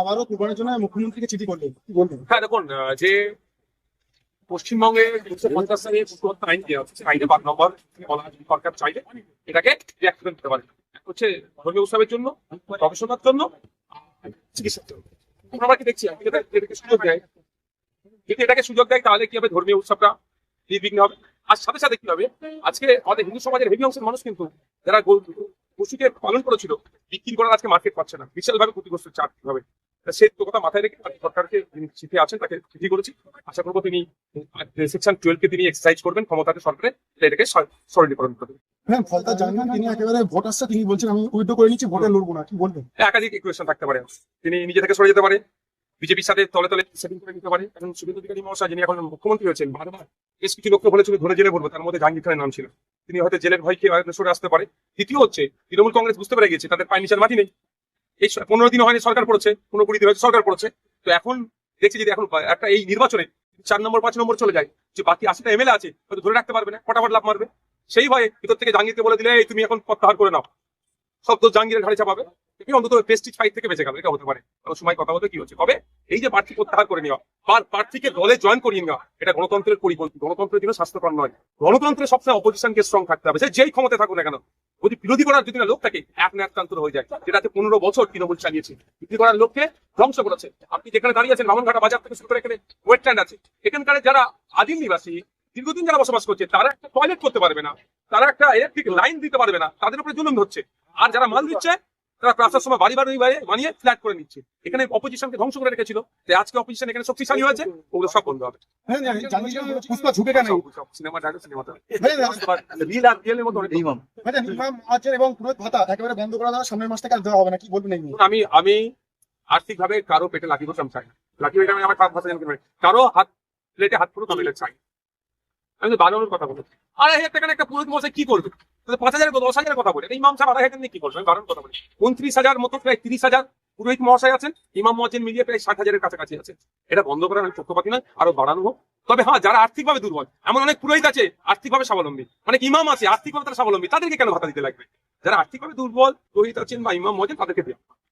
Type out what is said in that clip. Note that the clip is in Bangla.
আবারও কুরবানির জন্য মুখ্যমন্ত্রীকে চিঠি করলেন, কি বলবেন? হ্যাঁ দেখুন, যে পশ্চিমবঙ্গে 250 সালে পশু হত্যা আইন দেওয়া হচ্ছে, আইনে 5 নম্বর বলা আছে, সরকার চাইলে এটাকে রিঅ্যাক্টিভেট করতে পারে। এক হচ্ছে ধর্মীয় উৎসবের জন্য, গবেষণার জন্য, আর চিকিৎসার জন্য। আমরা কি দেখছি এটাকে সুযোগ দেয়, যদি এটাকে সুযোগ দেয় তাহলে কি হবে, ধর্মীয় উৎসবটা নির্বিঘ্ন হবে। আর সাথে সাথে কি হবে, আজকে আমাদের হিন্দু সমাজের হেভি অংশের মানুষ কিন্তু যারা পশুকে পালন করেছিল বিক্রি করার আজকে মার্কেট পাচ্ছে না, বিশালভাবে ক্ষতিগ্রস্ত হচ্ছে আর্থিকভাবে। সেই কথা মাথায় রেখে সরকারকে যিনি চিঠি আছেন তাকে চিঠি করেছি। আশা করবো তিনি সেকশন 12 কে তিনি এক্সারসাইজ করবেন, ক্ষমতাকে সরকারে এটাকে সরলীকরণ করবেন। হ্যাঁ, ফলতা জানেন তিনি একেবারে ভোট আসছে, তিনি বলছেন আমি উইথড্র করে নিচ্ছি, ভোটে লড়বো না, কি বলবেন? একাধিক ইকুয়েশন থাকতে পারে, তিনি নিজে থেকে সরে যেতে পারে, বিজেপির সাথে তলে তলে সেটিং করে নিতে পারে। এখন শুভেন্দু অধিকারী মহাশয় যিনি এখন মুখ্যমন্ত্রী হয়েছেন, বারবার বেশ কিছু লোককে বলেছিল ধরে জেলে ভরবো, তার মধ্যে জাহাঙ্গীর খানের নাম ছিল। তিনি হয়তো জেলের ভয়কে সরে আসতে পারে। দ্বিতীয় হচ্ছে তৃণমূল কংগ্রেস বুঝতে পেরে গেছে তাদের পায়ের নিচের মাটি নেই। এই 15 দিন হয়নি সরকার পড়েছে, 15-20 দিন হয়তো সরকার পড়েছে। তো এখন দেখছি যদি এখন একটা এই নির্বাচনে 4 নম্বর 5 নম্বর চলে যায়, যে বাকি 80টা এমএলএ আছে হয়তো ধরে রাখতে পারবে না, ফটাফট লাভ মারবে। সেই ভয়ে ভিতর থেকে জাহাঙ্গীরকে বলে দিলে এই তুমি এখন প্রত্যাহার করে নাও, সব তো জাহাঙ্গীরের ঘাড়ে চাপাবে। অন্তত প্রেস্টিজ ফাইট থেকে বেঁচে গেল, এটা হতে পারে। কারণ সময় কথা বলতে কি হচ্ছে, তবে এই যে প্রার্থী প্রত্যাহার করে নেওয়া, প্রার্থীকে দলে জয়েন করিয়ে নেওয়া, এটা গণতন্ত্রের পরিপন্থী, গণতন্ত্রের জন্য স্বাস্থ্যকর নয়। গণতন্ত্রে সবসময় অপোজিশনকে স্ট্রং থাকতে হবে, সে যেই ক্ষমতায় থাকুক না কেন। যদি বিরোধী করার যদি না লোক থাকে, এক ন্যায়তন্ত্র হয়ে যায়, যেটাতে 15 বছর তৃণমূল চালিয়েছে। বিক্রি করার লোককে ধ্বংস করেছে। আপনি যেখানে দাঁড়িয়ে আছেন, বামনঘাটা বাজার থেকে শুরু করে এখানে ওয়েটল্যান্ড আছে, এখানকার যারা আদিম নিবাসী দীর্ঘদিন যারা বসবাস করছে, তারা একটা টয়লেট করতে পারবে না, তারা একটা ইলেকট্রিক লাইন দিতে পারবে না, তাদের উপরে জুলুম হচ্ছে। আর যারা মাল দিচ্ছে তারা প্রাসার সময় বাড়ি বানিয়ে ফ্ল্যাট করে নিচ্ছে। এখানে অপোজিশনকে ধ্বংস করে রেখেছিল, আজকে অপোজিশন এখানে শক্তিশালী হয়েছে, ওগুলো সব বন্ধ হবে। হ্যাঁ, পুষ্পা ঝুঁকে কেন? সিনেমা সিনেমাতে ইমাম আছেন এবং পুরোহিত ভাতা একেবারে বন্ধ করা দেওয়া সামনের মাস থেকে আর দেওয়া হবে না, কি বলবেন? আমি আর্থিক ভাবে কারো পেটে লাগিয়ে বসে চাই না, লাগিয়ে আমি আমার ভাষা জানতে পারি, কারো হাত প্লেটে হাত পুরো কামিলে চাই। আমি তো বানানোর কথা বলছি, 2,500 টাকা একটা পুরোহিত মশাই কি করবে? 5,000 10,000 কথা বলে, ইমাম সাহেব 2,500 নিয়ে কি করবে? আমি বানানোর কথা বলি। 29,000 মতো প্রায় 30,000 পুরোহিত মহাশয় আছেন, ইমাম মহাজিন মিলিয়ে প্রায় 60,000-এর কাছাকাছি আছে। এটা বন্ধ করার আমি পক্ষপাতী নয়, আরো বাড়ানো হোক। তবে হ্যাঁ, যারা আর্থিকভাবে দুর্বল, এমন অনেক পুরোহিত আছে আর্থিকভাবে স্বাবলম্বী, অনেক ইমাম আছে আর্থিকভাবে তারা স্বাবলম্বী, তাদেরকে কেন ভাতা দিতে লাগবে? যারা আর্থিকভাবে দুর্বল পুরোহিত আছেন বা ইমাম মহাজিন, তাদেরকে দেওয়া।